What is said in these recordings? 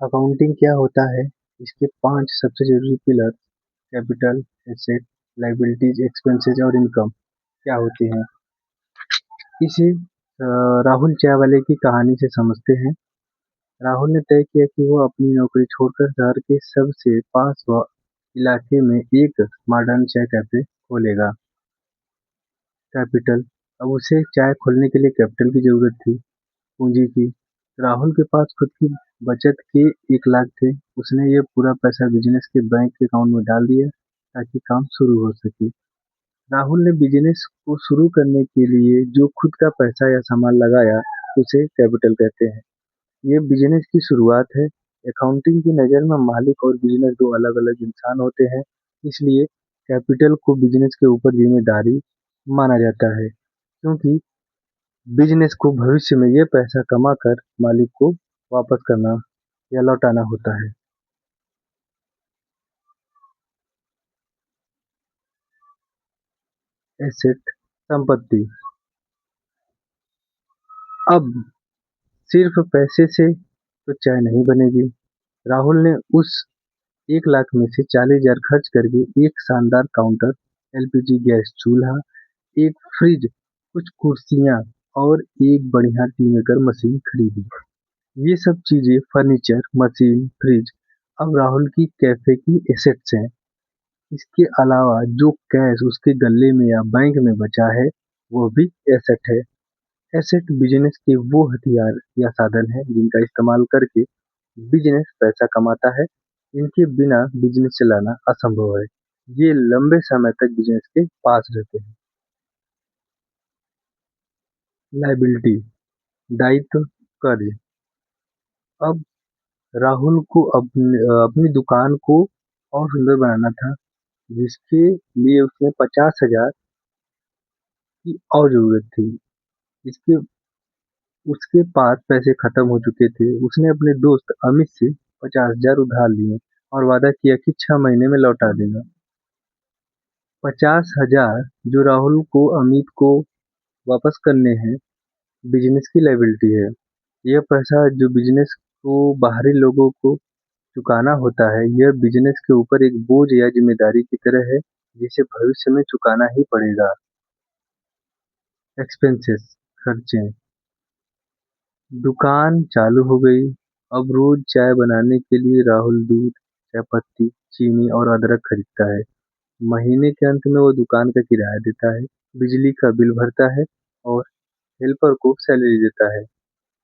Accounting क्या होता है? इसके 5 सबसे ज़रूरी pillar capital, asset, liabilities, expenses और इनकम क्या होती हैं? इसे राहुल चाय वाले की कहानी से समझते हैं। राहुल ने तय किया कि वो अपनी नौकरी छोड़कर शहर के सबसे पास व इलाके में एक मॉडर्न चाय कैफे खोलेगा। कैपिटल, अब उसे चाय खोलने के लिए कैपिटल की जरूरत थी, पूंजी की। राहुल के पास खुद की बचत के 1 लाख थे। उसने ये पूरा पैसा बिजनेस के बैंक के अकाउंट में डाल दिया ताकि काम शुरू हो सके। राहुल ने बिजनेस को शुरू करने के लिए जो खुद का पैसा या सामान लगाया, उसे कैपिटल कहते हैं। ये बिजनेस की शुरुआत है। अकाउंटिंग की नज़र में मालिक और बिजनेस दो अलग-अलग इंसान होते हैं, इसलिए कैपिटल को बिजनेस के ऊपर जिम्मेदारी माना जाता है, क्योंकि बिजनेस को भविष्य में ये पैसा कमाकर मालिक को वापस करना या लौटाना होता है। एसेट, संपत्ति। अब सिर्फ पैसे से तो चाय नहीं बनेगी। राहुल ने उस 1 लाख में से 40,000 खर्च करके एक शानदार काउंटर, एलपीजी गैस चूल्हा, एक फ्रिज, कुछ कुर्सियां और एक बढ़िया टी मेकर मशीन खरीदी। ये सब चीजें, फर्नीचर, मशीन, फ्रिज, अब राहुल की कैफे की एसेट्स हैं। इसके अलावा जो कैश उसके गल्ले में या बैंक में बचा है, वो भी एसेट है। एसेट बिजनेस के वो हथियार या साधन है जिनका इस्तेमाल करके बिजनेस पैसा कमाता है। इनके बिना बिजनेस चलाना असंभव है। ये लंबे समय तक बिजनेस के पास रहते हैं। लायबिलिटी, दायित्व, कर्ज। अब राहुल को अपनी दुकान को और सुंदर बनाना था, जिसके लिए उसने 50,000 की और जरूरत थी। इसके उसके पास पैसे खत्म हो चुके थे। उसने अपने दोस्त अमित से 50,000 उधार लिए और वादा किया कि 6 महीने में लौटा देगा। 50,000 जो राहुल को अमित को वापस करने हैं, बिजनेस की लायबिलिटी है। यह पैसा जो बिजनेस को बाहरी लोगों को चुकाना होता है, यह बिजनेस के ऊपर एक बोझ या जिम्मेदारी की तरह है, जिसे भविष्य में चुकाना ही पड़ेगा। एक्सपेंसेस, खर्चे। दुकान चालू हो गई। अब रोज चाय बनाने के लिए राहुल दूध, चायपत्ती, चीनी और अदरक खरीदता है। महीने के अंत में वो दुकान का किराया देता है, बिजली का बिल भरता है और हेल्पर को सैलरी देता है।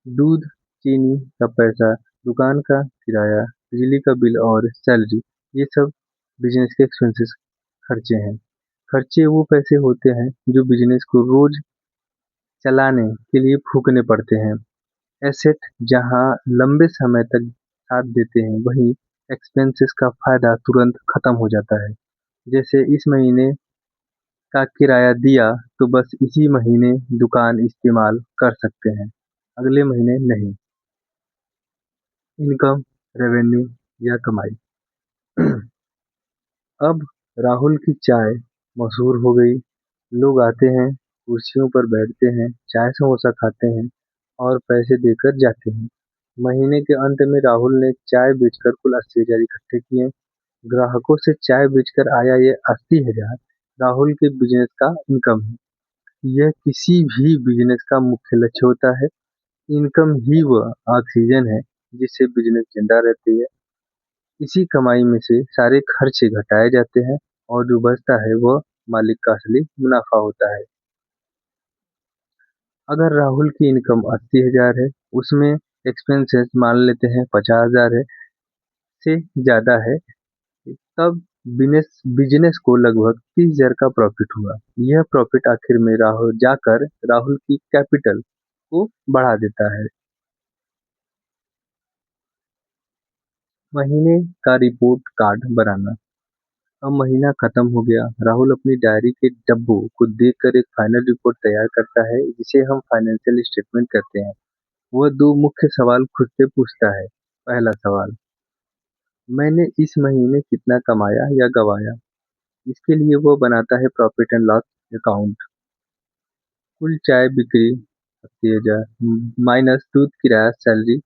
दूध, चीनी का पैसा, दुकान का किराया, बिजली का बिल और सैलरी, ये सब बिजनेस के एक्सपेंसेस, खर्चे हैं। खर्चे वो पैसे होते हैं जो बिजनेस को रोज चलाने के लिए फूकने पड़ते हैं। एसेट जहाँ लंबे समय तक साथ देते हैं, वहीं एक्सपेंसेस का फायदा तुरंत खत्म हो जाता है। जैसे इस महीने का किराया दिया तो बस इसी महीने दुकान इस्तेमाल कर सकते हैं, अगले महीने नहीं। इनकम, रेवेन्यू या कमाई। अब राहुल की चाय मशहूर हो गई। लोग आते हैं, कुर्सियों पर बैठते हैं, चाय समोसा खाते हैं और पैसे देकर जाते हैं। महीने के अंत में राहुल ने चाय बेचकर कुल 80,000 इकट्ठे किए। ग्राहकों से चाय बेचकर आया ये 80,000 राहुल के बिजनेस का इनकम है। यह किसी भी बिजनेस का मुख्य लक्ष्य होता है। इनकम ही वह ऑक्सीजन है जिससे बिजनेस जिंदा रहती है। इसी कमाई में से सारे खर्चे घटाए जाते हैं और जो बचता है वह मालिक का असली मुनाफा होता है। अगर राहुल की इनकम 80,000 है, उसमें एक्सपेंसेस मान लेते हैं 50,000 है से ज़्यादा है, तब बिजनेस बिजनेस को लगभग 30,000 का प्रॉफिट हुआ। यह प्रॉफिट आखिर में राहुल की कैपिटल को बढ़ा देता है। महीने का रिपोर्ट कार्ड बनाना। अब महीना खत्म हो गया। राहुल अपनी डायरी के डब्बों को देखकर एक फाइनल रिपोर्ट तैयार करता है, जिसे हम फाइनेंशियल स्टेटमेंट कहते हैं। वह दो मुख्य सवाल खुद से पूछता है। पहला सवाल, मैंने इस महीने कितना कमाया या गवाया? इसके लिए वह बनाता है प्रॉफिट एंड लॉस अकाउंट। कुल चाय बिक्री 80,000 माइनस दूध किराया सैलरी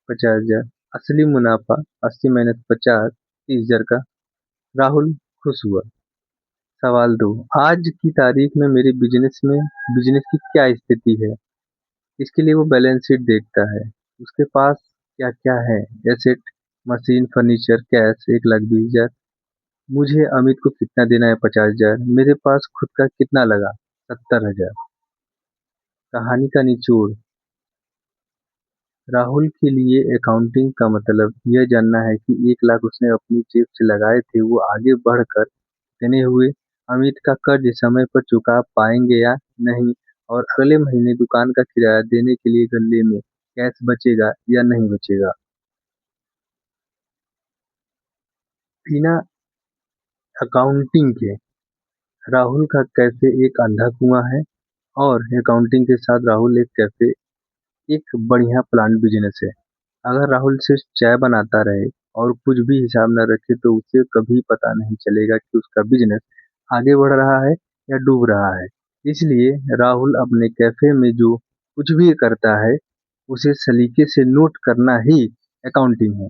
50,000, असली मुनाफा 80 माइनस 50, 30,000 का। राहुल खुश हुआ। सवाल 2, आज की तारीख में मेरे बिजनेस की क्या स्थिति है? इसके लिए वो बैलेंस शीट देखता है। उसके पास क्या क्या है? Asset, machine, furniture, cash 1,20,000। मुझे अमित को कितना देना है? 50,000। मेरे पास खुद का कितना लगा? 70,000। कहानी का निचोड़। राहुल के लिए अकाउंटिंग का मतलब यह जानना है कि 1 लाख उसने अपनी जेब से लगाए थे, वो आगे बढ़कर इतने हुए। अमित का कर्ज समय पर चुका पाएंगे या नहीं, और अगले महीने दुकान का किराया देने के लिए गले में कैश बचेगा या नहीं बचेगा। बिना अकाउंटिंग के राहुल का कैफे एक अंधा कुआं है, और अकाउंटिंग के साथ राहुल एक कैफे एक बढ़िया प्लान बिजनेस है। अगर राहुल सिर्फ चाय बनाता रहे और कुछ भी हिसाब न रखे तो उसे कभी पता नहीं चलेगा कि उसका बिजनेस आगे बढ़ रहा है या डूब रहा है। इसलिए राहुल अपने कैफे में जो कुछ भी करता है उसे सलीके से नोट करना ही अकाउंटिंग है।